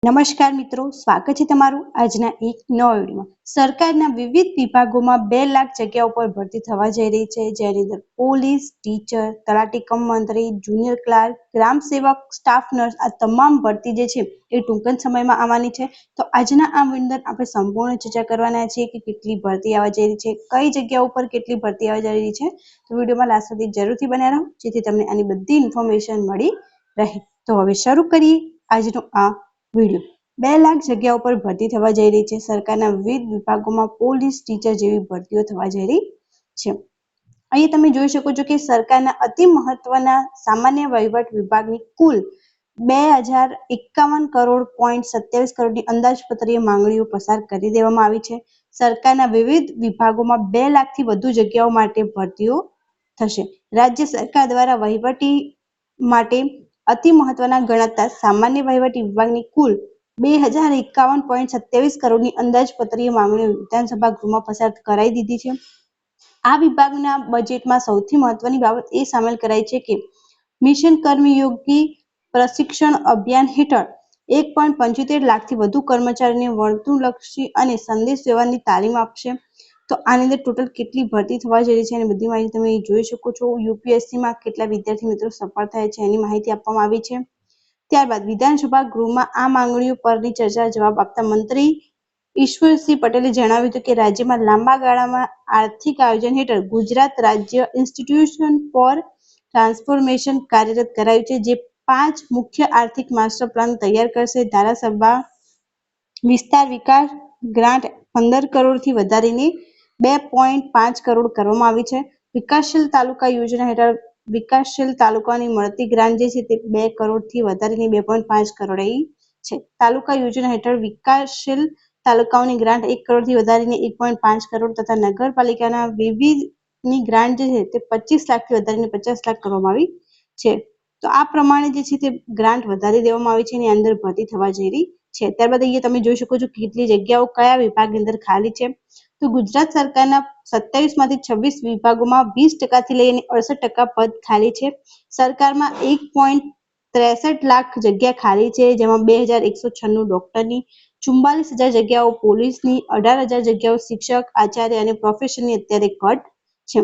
નમસ્કાર મિત્રો, સ્વાગત છે તમારું આજના એક નવા વિડીયોમાં। સરકારના વિવિધ વિભાગોમાં 2 લાખ જગ્યાઓ પર ભરતી થવા જઈ રહી છે, જેની અંદર પોલીસ, ટીચર, તલાટી કમ મંત્રી, જુનિયર ક્લાર્ક, ગ્રામ સેવક, સ્ટાફ નર્સ આ તમામ ભરતી જે છે એ ટૂંક જ સમયમાં આવવાની છે। તો આજના આ વિડીયોમાં આપણે સંપૂર્ણ ચર્ચા કરવાના છીએ કે કેટલી ભરતી આવવા જઈ રહી છે, કઈ જગ્યાઓ પર કેટલી ભરતી આવવા જઈ રહી છે। તો વિડીયોમાં લાસ્ટ સુધી જરૂરથી બન્યા રહો જેથી તમને આની બધી ઇન્ફોર્મેશન મળી રહે। તો હવે શરૂ કરીએ આજનો આ વિડીયો। 2 લાખ જગ્યાઓ પર ભરતી થવા જઈ રહી છે। સરકારના વિવિધ વિભાગોમાં પોલીસ, ટીચર જેવી ભરતીઓ થવા જઈ રહી છે। અહીં તમે જોઈ શકો છો કે સરકારના અતિ મહત્વના સામાન્ય વહીવટ વિભાગની કુલ 2051 કરોડ .27 કરોડની અંદાજપત્રીય માંગણીઓ પસાર કરી દેવામાં આવી છે। સરકારના વિવિધ વિભાગોમાં 2 લાખથી વધુ જગ્યાઓ માટે ભરતીઓ થશે। રાજ્ય સરકાર દ્વારા વહીવટી માટે અતિ મહત્વના ગણાતા સામાન્ય વહીવટી વિભાગની કુલ 2051.27 કરોડની અંદાજપત્રીય માંગણીઓ વિધાનસભા ગૃહમાં પસાર કરાઈ દીધી છે। આ વિભાગના બજેટમાં સૌથી મહત્વની બાબત એ સામેલ કરાઈ છે કે મિશન કર્મયોગી પ્રશિક્ષણ અભિયાન હેઠળ 1.75 લાખથી વધુ કર્મચારીઓને વર્તણૂકલક્ષી અને સંદેશ વ્યવહારની તાલીમ આપશે। તો આની અંદર ટોટલ કેટલી ભરતી થવા જઈ રહી છે અને બધી માહિતી તમે જોઈ શકો છો। યુપીએસસીમાં કેટલા વિદ્યાર્થી મિત્રો સફળ થયા છે એની માહિતી આપવામાં આવી છે। ત્યારબાદ વિધાનસભા ગૃહમાં આ માંગણીઓ પરની ચર્ચા જવાબ આપતા મંત્રી ઈશ્વરસિંહ પટેલે જણાવ્યું હતું કે રાજ્યમાં લાંબા ગાળામાં આર્થિક આયોજન હેઠળ ગુજરાત રાજ્ય ઇન્સ્ટિટ્યુશન ફોર ટ્રાન્સફોર્મેશન કાર્યરત કરાયું છે, જે 5 મુખ્ય આર્થિક માસ્ટર પ્લાન તૈયાર કરશે। ધારાસભા વિસ્તાર વિકાસ ગ્રાન્ટ 15 કરોડથી વધારીને 2.5 કરોડ કરવામાં આવી છે। વિકાસશીલ તાલુકા યોજના હેઠળ વિકાસશીલ તાલુકાની મળતી ગ્રાન્ટ જે છે તે 2 કરોડથી વધારીને 2.5 કરોડ છે। તાલુકા યોજના હેઠળ વિકાસશીલ તાલુકાઓની ગ્રાન્ટ 1 કરોડથી વધારીને 1.5 કરોડ તથા નગરપાલિકાના વિવિધની ગ્રાન્ટ જે છે તે 25 લાખથી વધારીને 50 લાખ કરવામાં આવી છે। તો આ પ્રમાણે જે છે તે ગ્રાન્ટ વધારી દેવામાં આવી છે અને અંદર ભરતી થવા જઈ રહી છે। ત્યારબાદ અહીંયા તમે જોઈ શકો છો કેટલી જગ્યાઓ કયા વિભાગની અંદર ખાલી છે। તો ગુજરાત સરકારના 27 માંથી 26 વિભાગોમાં 20% થી લઈને 68% પદ ખાલી છે। સરકારમાં 1.63 લાખ જગ્યા ખાલી છે, જેમાં 2196 ડોક્ટરની, 44000 જગ્યાઓ પોલીસની, 18000 જગ્યાઓ શિક્ષક, આચાર્ય અને પ્રોફેસરની અત્યારે ઘટ છે।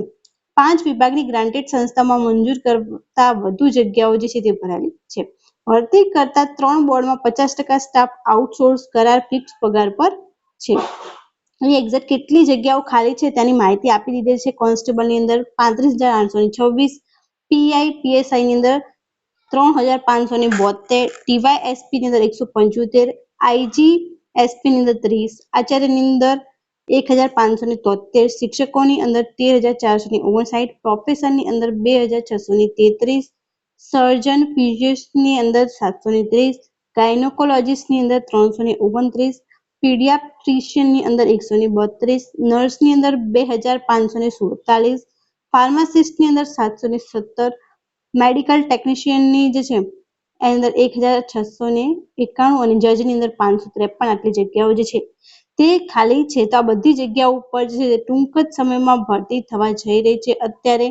5 વિભાગની ગ્રાન્ટેડ સંસ્થામાં મંજૂર કરતા વધુ જગ્યાઓ જે છે તે ભરાયેલી છે। ભરતી કરતા 3 બોર્ડમાં 50% સ્ટાફ આઉટસોર્સ કરાર ફિક્સ પગાર પર છે। અહીં એક્ઝેક્ટ કેટલી જગ્યાઓ ખાલી છે તેની માહિતી આપી દીધી છે। કોન્સ્ટેબલની અંદર 35826, પીઆઈ પીએસઆઈ ની અંદર 3572, ટીવાયએસપી ની અંદર 175, આઈજી એસપી ની અંદર 30, આચાર્યની અંદર 1573, શિક્ષકોની અંદર 13459, પ્રોફેસરની અંદર 2633, સર્જન ફિઝિશિયનની અંદર 730, ગાયનેકોલોજીસ્ટની અંદર 329, પીડિયાટ્રિશિયનની અંદર 132, નર્સની અંદર 2547, ફાર્માસિસ્ટની અંદર 717, મેડિકલ ટેકનિશિયનની જે છે એની અંદર 1691 અને જજની અંદર 553 આટલી જગ્યાઓ જે છે તે ખાલી છે। તો આ બધી જગ્યાઓ ઉપર જે છે ટૂંક જ સમયમાં ભરતી થવા જઈ રહી છે। અત્યારે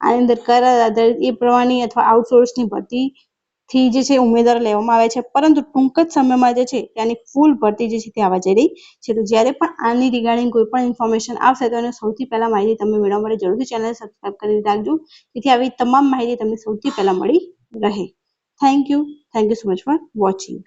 આની અંદર કરાર આધારિત એ પ્રમાણની અથવા આઉટસોર્સની ભરતી થી જે છે ઉમેદવારો લેવામાં આવે છે, પરંતુ ટૂંક જ સમયમાં જે છે ત્યાંની ફૂલ ભરતી જે છે તે આવવા જઈ રહી છે। તો જ્યારે પણ આની રિગાર્ડિંગ કોઈ પણ ઇન્ફોર્મેશન આવશે તો એને સૌથી પહેલા માહિતી તમે મેળવવા માટે જરૂરથી ચેનલ સબસ્ક્રાઇબ કરી રાખજો, જેથી આવી તમામ માહિતી તમને સૌથી પહેલા મળી રહે। Thank you so much for watching.